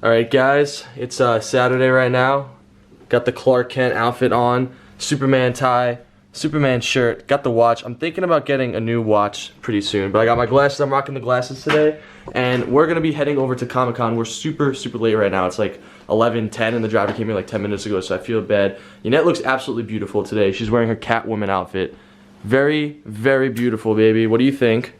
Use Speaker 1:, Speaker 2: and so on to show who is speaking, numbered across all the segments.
Speaker 1: Alright guys, it's Saturday right now. Got the Clark Kent outfit on, Superman tie, Superman shirt, got the watch. I'm thinking about getting a new watch pretty soon, but I got my glasses. I'm rocking the glasses today, and we're gonna be heading over to Comic-Con. We're super late right now. It's like 11:10 and the driver came here like 10 minutes ago, so I feel bad. Yannette looks absolutely beautiful today. She's wearing her Catwoman outfit. Very beautiful, baby. What do you think?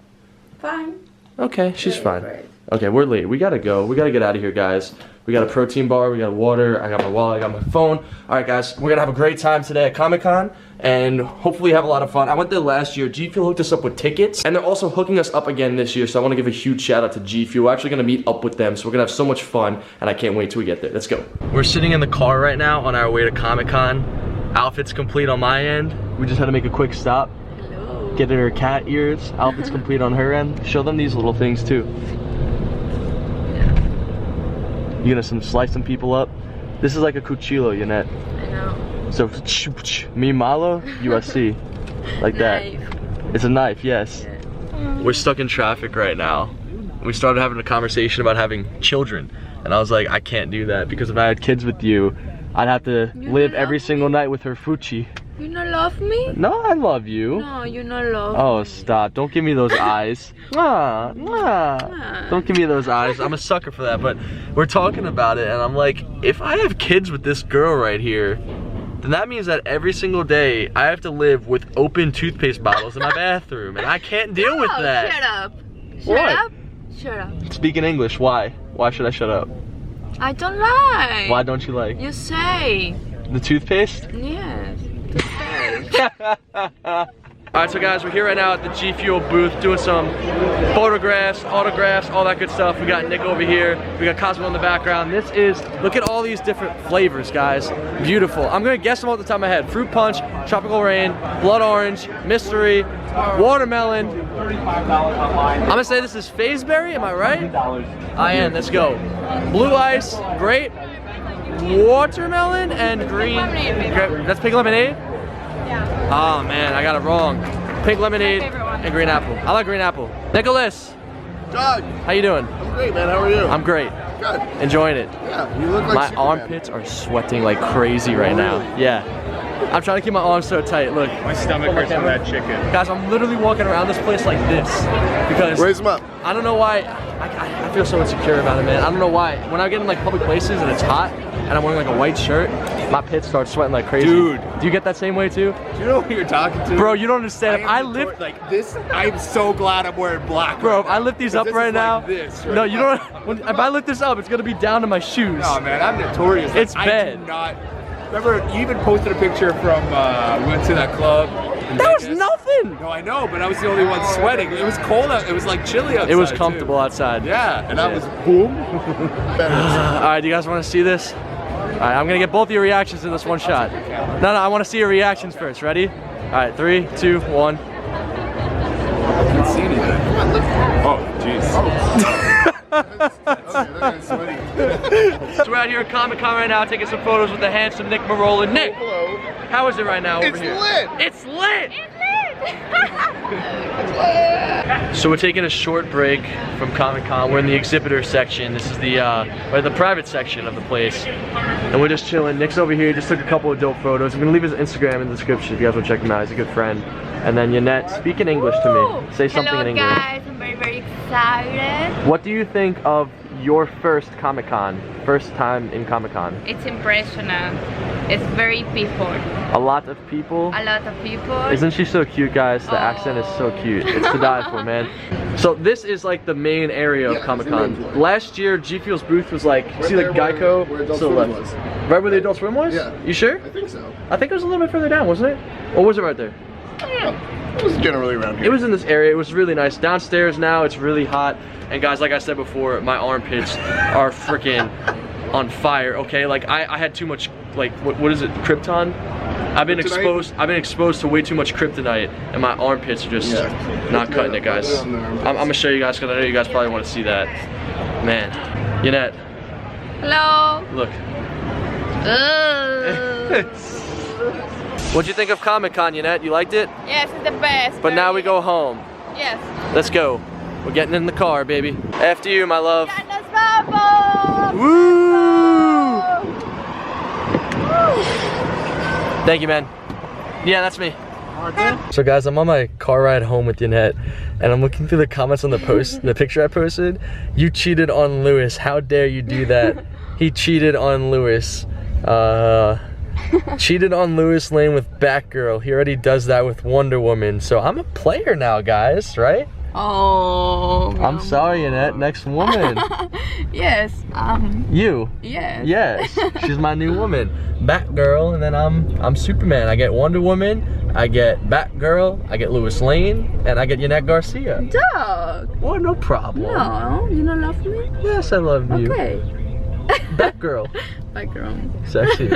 Speaker 2: Fine.
Speaker 1: Okay, she's fine.
Speaker 2: Great.
Speaker 1: Okay, we're late. We gotta go. We gotta get out of here, guys. We got a protein bar, we got water, I got my wallet, I got my phone. Alright guys, we're gonna have a great time today at Comic-Con and hopefully have a lot of fun. I went there last year. GFuel hooked us up with tickets and they're also hooking us up again this year, so I want to give a huge shout out to GFuel. We're actually gonna meet up with them, so we're gonna have so much fun and I can't wait till we get there. Let's go. We're sitting in the car right now on our way to Comic-Con. Outfit's complete on my end. We just had to make a quick stop.
Speaker 2: Hello.
Speaker 1: Get her cat ears. Outfit's complete on her end. Show them these little things too. You gonna slice some people up? This is like a cuchillo, Yannette.
Speaker 2: I know.
Speaker 1: So, me malo, USC. Like that. It's a knife, yes.
Speaker 2: Yeah.
Speaker 1: We're stuck in traffic right now. We started having a conversation about having children. And I was like, I can't do that because if I had kids with you, I'd have to live every single night with her fuchi.
Speaker 2: You not love me?
Speaker 1: No, I love you.
Speaker 2: No, you not love
Speaker 1: Oh,
Speaker 2: me.
Speaker 1: stop. Don't give me those eyes. Mwah, mwah. Don't give me those eyes. I'm a sucker for that, but we're talking about it, and I'm like, if I have kids with this girl right here, then that means that every single day I have to live with open toothpaste bottles in my bathroom, and I can't deal with that.
Speaker 2: Shut up. Shut
Speaker 1: What?
Speaker 2: up. Shut up.
Speaker 1: Speak in English. Why? Why should I shut up?
Speaker 2: I don't like.
Speaker 1: Why don't you like?
Speaker 2: You say.
Speaker 1: The toothpaste?
Speaker 2: Yes.
Speaker 1: Alright, so guys, we're here right now at the GFuel booth doing some photographs, autographs, all that good stuff. We got Nick over here, we got Cosmo in the background. This is, look at all these different flavors, guys. Beautiful. I'm gonna guess them off the top of my head. Fruit punch, tropical rain, blood orange, mystery, watermelon. I'm gonna say this is FaZe berry, am I right? I am, let's go. Blue ice, grape, watermelon, and green. That's pink lemonade?
Speaker 2: Yeah.
Speaker 1: Oh man, I got it wrong. Pink lemonade and green apple. I like green apple. Nicholas,
Speaker 3: Doug,
Speaker 1: how you doing?
Speaker 3: I'm great, man. How are you?
Speaker 1: I'm great.
Speaker 3: Good.
Speaker 1: Enjoying it.
Speaker 3: Yeah, you look like
Speaker 1: My
Speaker 3: Superman.
Speaker 1: armpits are sweating like crazy right now. Yeah. I'm trying to keep my arms so tight. Look.
Speaker 4: My stomach hurts from that chicken.
Speaker 1: Guys, I'm literally walking around this place like this because
Speaker 3: Raise them up.
Speaker 1: I don't know why. I feel so insecure about it, man. I don't know why. When I get in like public places and it's hot and I'm wearing like a white shirt, my pits start sweating like crazy.
Speaker 4: Dude.
Speaker 1: Do you get that same way too?
Speaker 4: Do you know who you're talking to?
Speaker 1: Bro, you don't understand. If I lift,
Speaker 4: like this, I'm so glad I'm wearing black.
Speaker 1: bro, if I lift these up
Speaker 4: this
Speaker 1: right
Speaker 4: is
Speaker 1: now,
Speaker 4: like this right
Speaker 1: no, you
Speaker 4: now.
Speaker 1: don't. If I lift this up, it's gonna be down to my shoes.
Speaker 4: Oh man, I'm notorious. Like,
Speaker 1: It's bad.
Speaker 4: I do not. Remember, you even posted a picture from we went to that club. in
Speaker 1: That was
Speaker 4: Vegas.
Speaker 1: nothing.
Speaker 4: No, I know, but I was the only one sweating. It was cold out. It was like chilly outside.
Speaker 1: It was
Speaker 4: too.
Speaker 1: comfortable outside.
Speaker 4: Yeah, and I was boom.
Speaker 1: All right, do you guys want to see this? All right, I'm gonna get both of your reactions in this one shot. No, I want to see your reactions first. Ready? All right, 3, 2, 1.
Speaker 4: I can't see anything. Oh, jeez.
Speaker 1: So we're out here at Comic-Con right now, taking some photos with the handsome Nick Marola. Nick,
Speaker 3: Hello.
Speaker 1: how is it right now over
Speaker 3: It's
Speaker 1: here?
Speaker 3: lit.
Speaker 1: It's lit. So we're taking a short break from Comic-Con. We're in the exhibitor section. This is the private section of the place. And we're just chilling. Nick's over here, just took a couple of dope photos. I'm gonna leave his Instagram in the description if you guys want to check him out. He's a good friend. And then Yannette, speak in English to me. Say something
Speaker 2: Hello,
Speaker 1: in English.
Speaker 2: guys. I'm very excited.
Speaker 1: What do you think of your first Comic-Con? First time in Comic-Con?
Speaker 2: It's impressionant. It's very people.
Speaker 1: A lot of people.
Speaker 2: A lot of people.
Speaker 1: Isn't she so cute, guys? The accent is so cute. It's to die for, man. So this is like the main area of
Speaker 3: Yeah,
Speaker 1: Comic-Con.
Speaker 3: it's the main floor.
Speaker 1: Last year, GFuel's booth was like, see
Speaker 3: there
Speaker 1: like Geico?
Speaker 3: where Adult
Speaker 1: So
Speaker 3: Swim
Speaker 1: left.
Speaker 3: was.
Speaker 1: Right where the Adult Swim was?
Speaker 3: Yeah.
Speaker 1: You sure?
Speaker 3: I think so.
Speaker 1: I think it was a little bit further down, wasn't it? Or was it right there?
Speaker 3: It was generally around here.
Speaker 1: It was in this area. It was really nice. Downstairs now, it's really hot. And guys, like I said before, my armpits are freaking on fire, okay? Like I had too much, like, what is it, Krypton? I've been exposed to way too much kryptonite, and my armpits are just not cutting it, guys. I'm gonna show you guys because I know you guys probably want to see that. Man, Yannette,
Speaker 2: Hello.
Speaker 1: look. What'd you think of Comic-Con, Yannette? You liked it?
Speaker 2: Yes, it's the best.
Speaker 1: But now we go home.
Speaker 2: Yes.
Speaker 1: Let's go. We're getting in the car, baby. After you, my love.
Speaker 2: Ya nos Vamos!
Speaker 1: Woo! Thank you, man. Yeah, that's me. So guys, I'm on my car ride home with Yanette, and I'm looking through the comments on the post, the picture I posted. You cheated on Lewis. How dare you do that? He cheated on Lewis. Cheated on Lewis Lane with Batgirl. He already does that with Wonder Woman. So I'm a player now, guys, right?
Speaker 2: Oh.
Speaker 1: I'm sorry, Yanette. Next woman.
Speaker 2: Yes.
Speaker 1: You.
Speaker 2: Yes.
Speaker 1: Yes. She's my new woman. Batgirl, and then I'm Superman. I get Wonder Woman, I get Batgirl, I get Lewis Lane, and I get Yanette Garcia.
Speaker 2: Dog.
Speaker 1: Well, no problem.
Speaker 2: No, you don't love me?
Speaker 1: Yes, I love you.
Speaker 2: Okay.
Speaker 1: Batgirl.
Speaker 2: Batgirl.
Speaker 1: Sexy.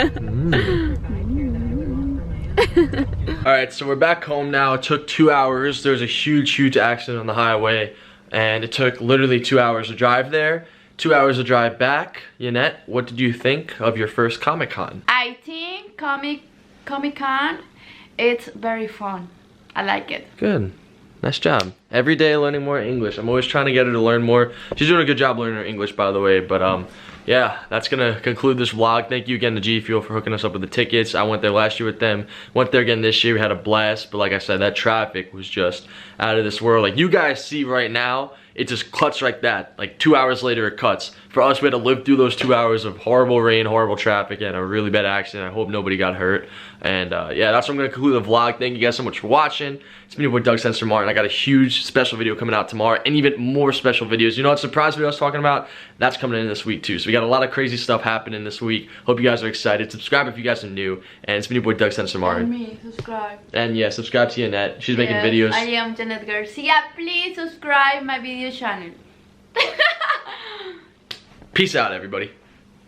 Speaker 1: Alright, so we're back home now. It took 2 hours. There was a huge accident on the highway, and it took literally 2 hours to drive there, 2 hours to drive back. Yanette, what did you think of your first Comic-Con?
Speaker 2: I think Comic-Con, it's very fun. I like it.
Speaker 1: Good. Nice job. Every day learning more English. I'm always trying to get her to learn more. She's doing a good job learning her English, by the way, but yeah, that's gonna conclude this vlog. Thank you again to GFuel for hooking us up with the tickets. I went there last year with them. Went there again this year. We had a blast. But like I said, that traffic was just out of this world. Like you guys see right now, it just cuts like that. Like 2 hours later, it cuts. For us, we had to live through those 2 hours of horrible rain, horrible traffic, and a really bad accident. I hope nobody got hurt. And yeah, that's what I'm gonna conclude the vlog. Thank you guys so much for watching. It's been your boy Doug Censor Martin. I got a huge special video coming out tomorrow, and even more special videos. You know what surprise video I was talking about? That's coming in this week too. So we got a lot of crazy stuff happening this week. Hope you guys are excited. Subscribe if you guys are new. And it's been your boy Doug Censor Martin.
Speaker 2: And me, subscribe.
Speaker 1: And yeah, subscribe to Yanette. She's making videos.
Speaker 2: I am Janet Garcia. Please subscribe my video channel.
Speaker 1: Peace out, everybody.